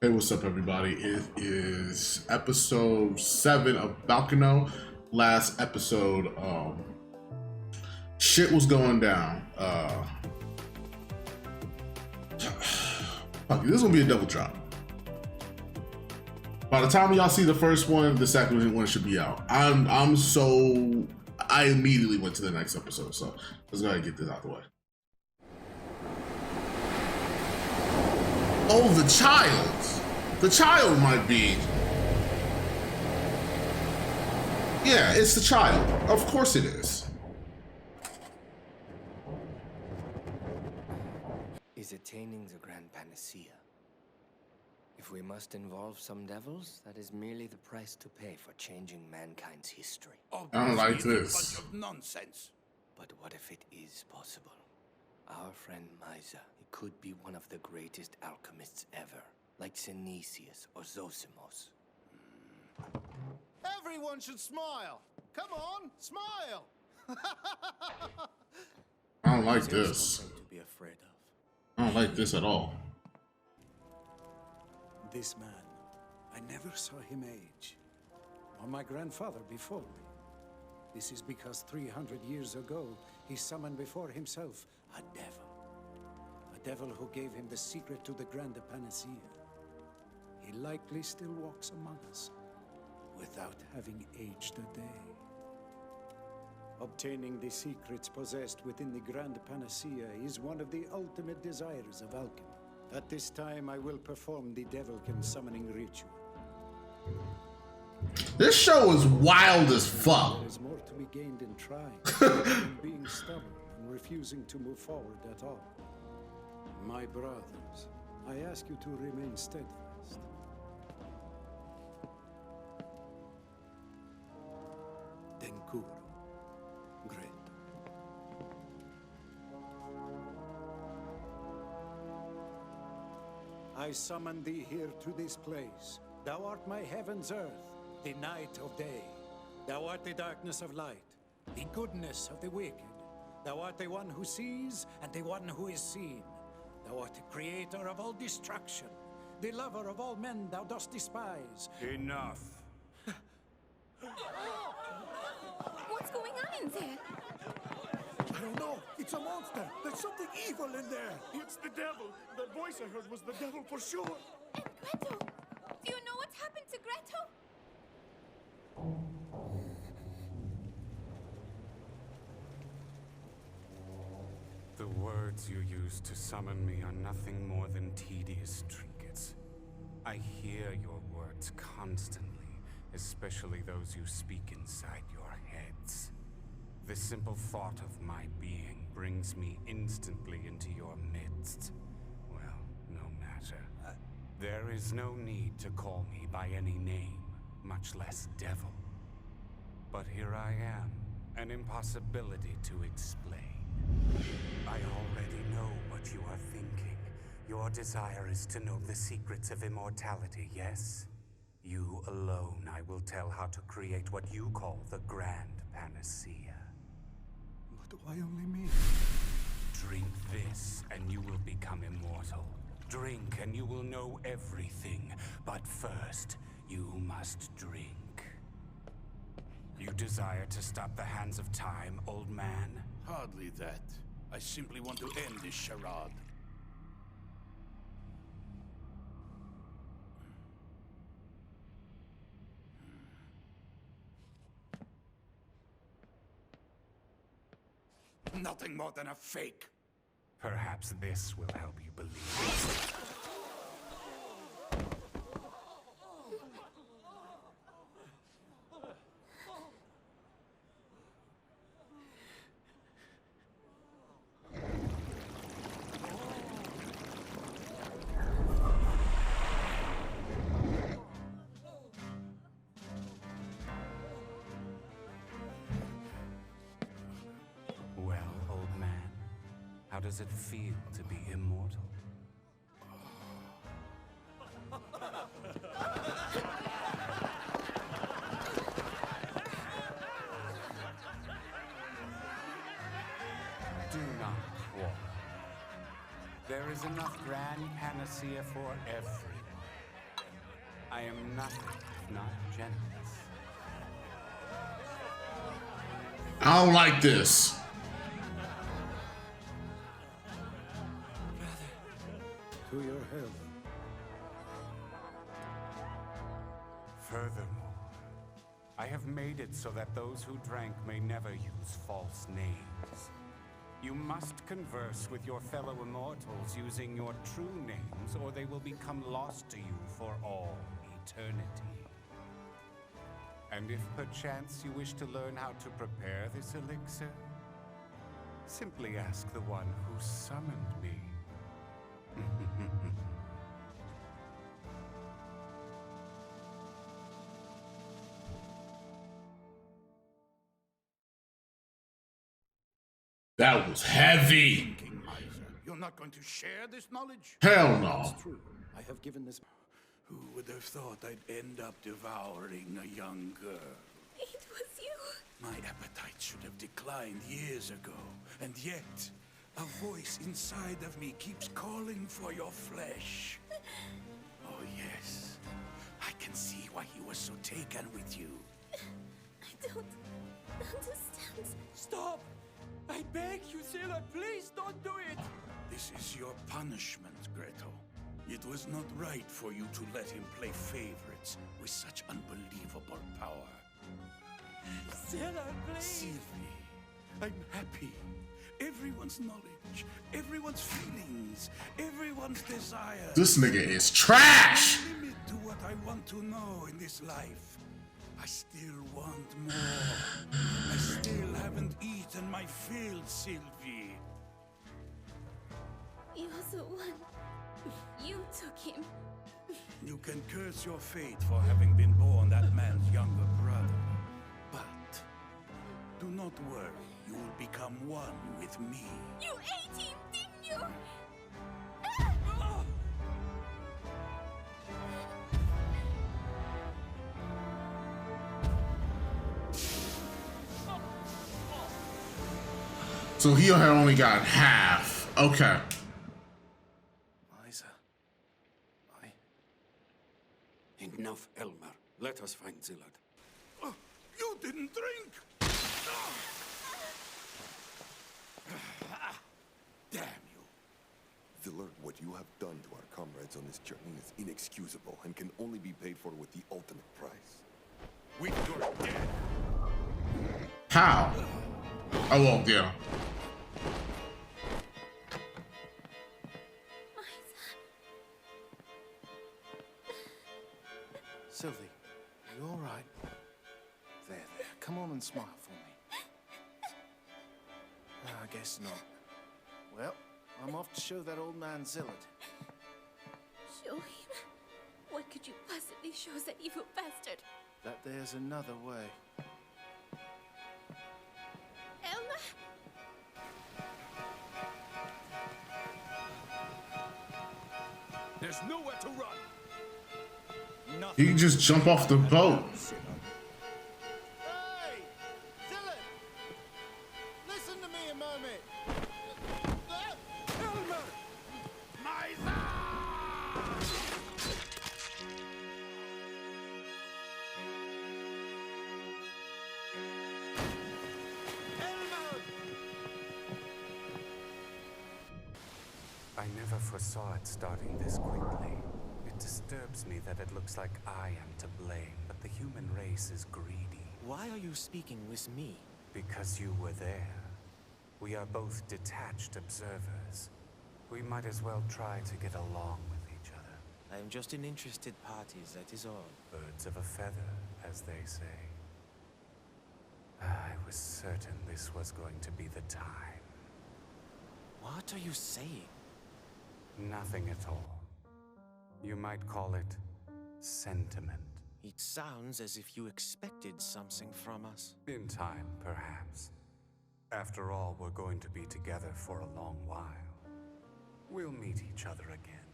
Hey, what's up, everybody? It is episode 7 of Baccano. Last episode, shit was going down. Fuck, this is gonna be a double drop. By the time y'all see the first one, the second one should be out. I immediately went to the next episode, so let's go ahead and get this out the way. Oh, the child. The child might be. Yeah, it's the child. Of course it is. Is attaining the grand panacea. If we must involve some devils, that is merely the price to pay for changing mankind's history. I don't like this. It's a bunch of nonsense. But what if it is possible? Our friend Mysa, he could be one of the greatest alchemists ever, like Synesius or Zosimos. Everyone should smile. Come on, smile. I don't like There's this. something to be afraid of. I don't like this at all. This man, I never saw him age, or my grandfather before me. This is because 300 years ago, he summoned before himself a devil. A devil who gave him the secret to the grand panacea. He likely still walks among us, without having aged a day. Obtaining the secrets possessed within the grand panacea is one of the ultimate desires of alchemy. At this time, I will perform the Devilkin summoning ritual. This show is wild as fuck. There is more to be gained in trying than being stubborn and refusing to move forward at all. My brothers, I ask you to remain steadfast. Denkuru, great. I summon thee here to this place. Thou art my heaven's earth, the night of day. Thou art the darkness of light, the goodness of the wicked. Thou art the one who sees and the one who is seen. Thou art the creator of all destruction, the lover of all men thou dost despise. Enough. What's going on in there? I don't know. It's a monster. There's something evil in there. It's the devil. The voice I heard was the devil for sure. And Gretel? Do you know what's happened to Gretel? The words you use to summon me are nothing more than tedious trinkets. I hear your words constantly, especially those you speak inside your heads. The simple thought of my being brings me instantly into your midst. Well, no matter. There is no need to call me by any name, much less devil. But here I am, an impossibility to explain. I already know what you are thinking. Your desire is to know the secrets of immortality, yes? You alone I will tell how to create what you call the grand panacea. But why only me? Drink this, and you will become immortal. Drink, and you will know everything. But first, you must drink. You desire to stop the hands of time, old man? Hardly that. I simply want to end this charade. Nothing more than a fake. Perhaps this will help you believe. Well, old man, how does it feel to be immortal? Do not quarrel. There is enough grand panacea for everyone. I am nothing if not generous. I don't like this. To your health. Furthermore, I have made it so that those who drank may never use false names. You must converse with your fellow immortals using your true names, or they will become lost to you for all eternity. And if perchance you wish to learn how to prepare this elixir, simply ask the one who summoned me. That was heavy. King Miser, you're not going to share this knowledge? Hell no. It's true. I have given this. Who would have thought I'd end up devouring a young girl? It was you. My appetite should have declined years ago, and yet, a voice inside of me keeps calling for your flesh. Oh yes, I can see why he was so taken with you. I don't understand. Stop! I beg you, sailor, please don't do it! This is your punishment, Gretel. It was not right for you to let him play favorites with such unbelievable power. Sailor, please. Sylvie, I'm happy. Everyone's knowledge, everyone's feelings, everyone's desires. This nigga is trash. No limit to what I want to know in this life. I still want more. I still haven't eaten my fill, Sylvie. You're the one. You took him. You can curse your fate for having been born that man's younger brother. But do not worry, you will become one with me. You ate him, didn't you? So he had only got half. Okay. Isa. Enough, Elmer. Let us find Zillard. You didn't drink! Damn you. Zillard, what you have done to our comrades on this journey is inexcusable and can only be paid for with the ultimate price. With your death! How? Oh, well, yeah. Sylvie, you all right? There. Come on and smile for me. I guess not. Well, I'm off to show that old man Zillard. Show him? What could you possibly show that evil bastard? That there's another way. Elmer? There's nowhere to run! You can just jump off the boat. Hey! Zillard! Listen to me a moment! Elmer! Miser! Elmer! I never foresaw it starting this quickly. It disturbs me that it looks like I am to blame, but the human race is greedy. Why are you speaking with me? Because you were there. We are both detached observers. We might as well try to get along with each other. I am just an interested party, that is all. Birds of a feather, as they say. I was certain this was going to be the time. What are you saying? Nothing at all. You might call it sentiment. It sounds as if you expected something from us. In time, perhaps. After all, we're going to be together for a long while. We'll meet each other again,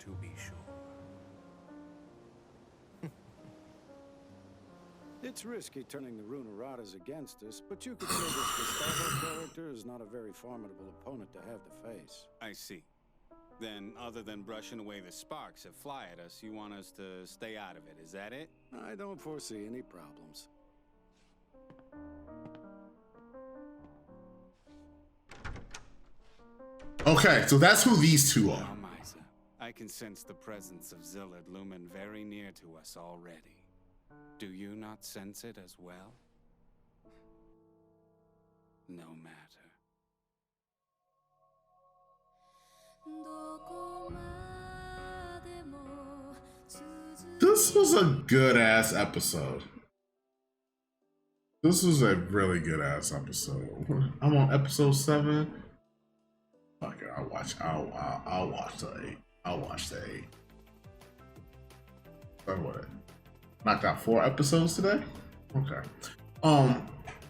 to be sure. It's risky turning the Runeratas against us, but you could say this Gustavo character is not a very formidable opponent to have to face. I see. Then, other than brushing away the sparks that fly at us, you want us to stay out of it, is that it? I don't foresee any problems. Okay, so that's who these two are. Now, Misa, I can sense the presence of Zillard looming very near to us already. Do you not sense it as well? No matter. This was a good ass episode. This was a really good ass episode. I'm on episode 7. Fuck it, I'll watch the 8. I'll watch the 8. So what? Knocked out 4 episodes today? Okay.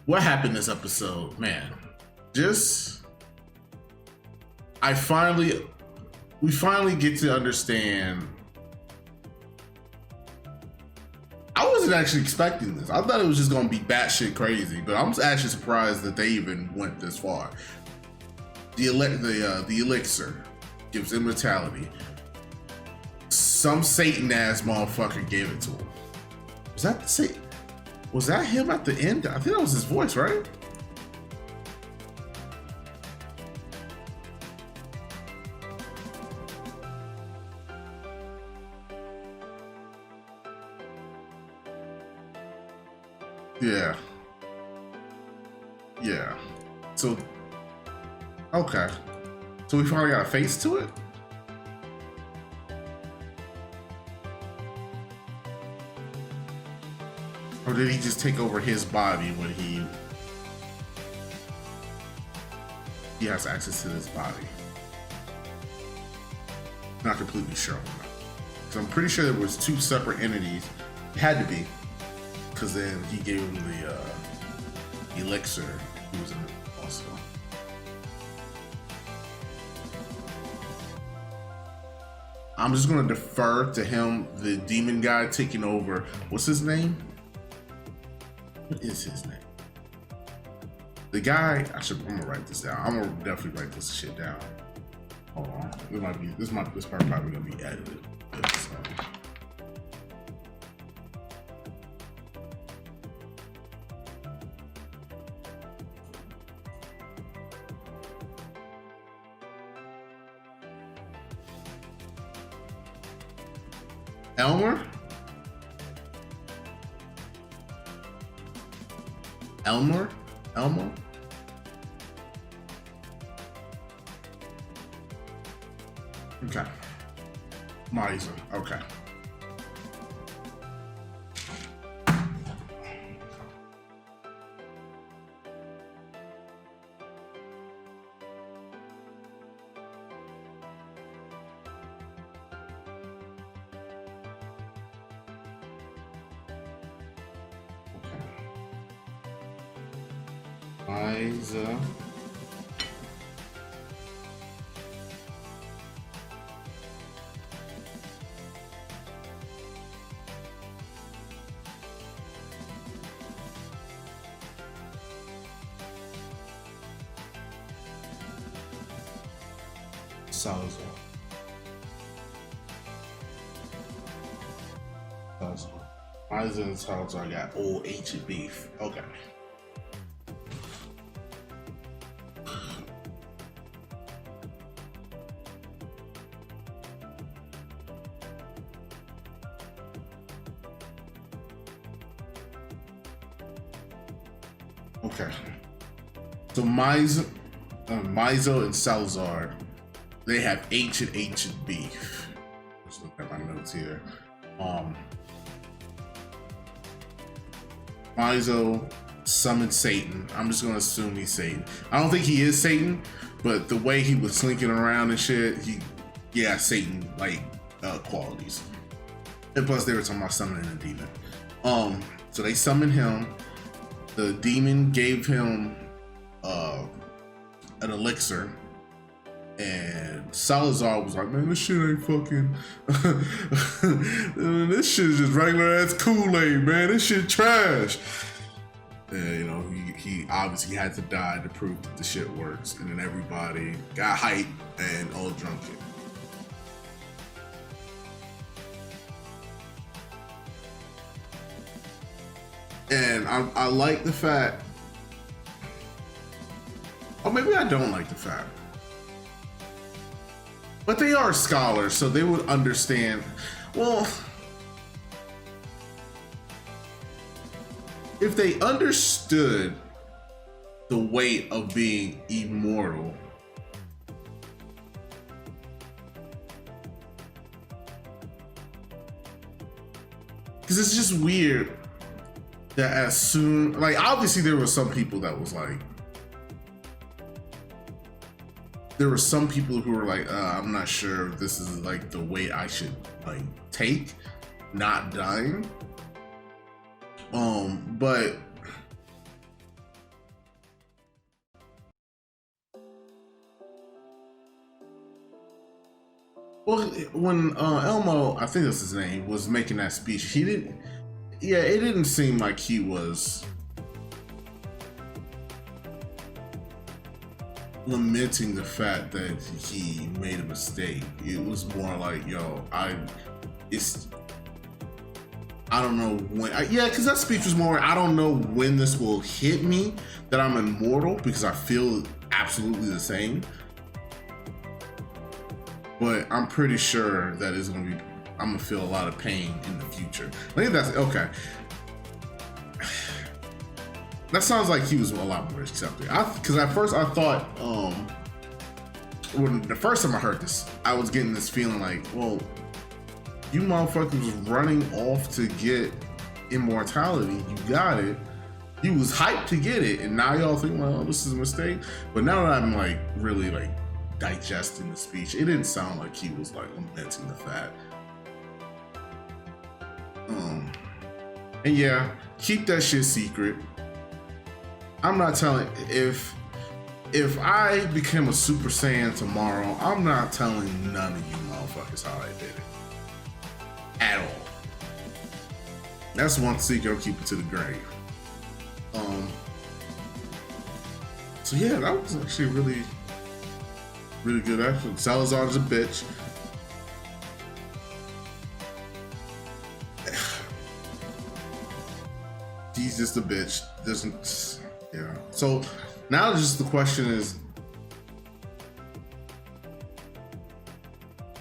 What happened this episode? Man, we finally get to understand. I wasn't actually expecting this. I thought it was just gonna be batshit crazy, but I'm actually surprised that they even went this far. The elixir gives immortality. Some Satan ass motherfucker gave it to him. Was that him at the end? I think that was his voice, right? Yeah. Yeah. So, okay. So we finally got a face to it? Or did he just take over his body when he has access to his body? Not completely sure on that. Because I'm pretty sure there was 2 separate entities. It had to be. Because then he gave him the elixir. He was in it also. I'm just going to defer to him, the demon guy taking over. What's his name? What is his name? The guy, I'm gonna write this down. I'm gonna definitely write this shit down. Hold on. This part probably gonna be edited. So. Elmer? Elmo? Okay. Misa. Okay. Misa. Salazar. Misa and Salazar got old ancient beef. Okay. Okay. So Mizo and Salazar, they have ancient beef. Let's look at my notes here. Mizo summoned Satan. I'm just gonna assume he's Satan. I don't think he is Satan, but the way he was slinking around and shit, Satan like qualities. And plus they were talking about summoning a demon. So they summoned him. The demon gave him an elixir, and Salazar was like, "Man, this shit ain't fucking. This shit is just regular ass Kool-Aid, man. This shit trash." And he obviously had to die to prove that the shit works, and then everybody got hyped and all drunk it. And I like the fact, or maybe I don't like the fact, but they are scholars, so they would understand. Well, if they understood the weight of being immortal, because it's just weird that as soon, like, obviously there were some people that was like, there were some people who were like, I'm not sure if this is like the way I should like take not dying. But well, when Elmo, I think that's his name, was making that speech, he didn't, yeah, it didn't seem like he was lamenting the fact that he made a mistake. It was more like, yo, I don't know when. Yeah, because that speech was more, I don't know when this will hit me that I'm immortal, because I feel absolutely the same. But I'm pretty sure that it's gonna be, I'm gonna feel a lot of pain in the future. I think that's okay. That sounds like he was a lot more accepting. Because at first I thought, when the first time I heard this, I was getting this feeling like, well, you motherfuckers was running off to get immortality. You got it. You was hyped to get it, and now y'all think, well, this is a mistake. But now that I'm like really like digesting the speech, it didn't sound like he was like lamenting the fact. And yeah, keep that shit secret. I'm not telling, if I became a Super Saiyan tomorrow, I'm not telling none of you motherfuckers how I did it. At all. That's one secret, I'll keep it to the grave. So yeah, that was actually really, really good action. Salazar's a bitch. He's just a bitch. Doesn't, yeah. So now just the question is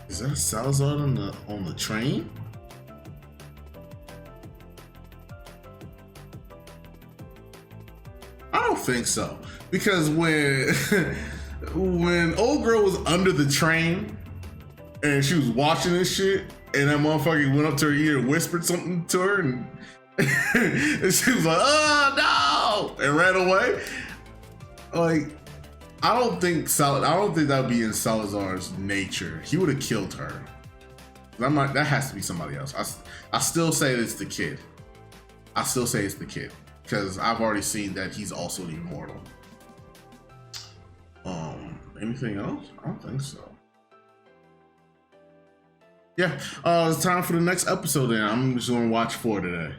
that Salazar on the train? I don't think so, because when when old girl was under the train and she was watching this shit, and that motherfucker went up to her ear and whispered something to her, and, and she was like, "Oh no!" and ran away. Like, I don't think that would be in Salazar's nature. He would have killed her. That has to be somebody else. I still say it's the kid. I still say it's the kid, because I've already seen that he's also the immortal. Anything else? I don't think so. Yeah, it's time for the next episode then. I'm just gonna watch 4 today.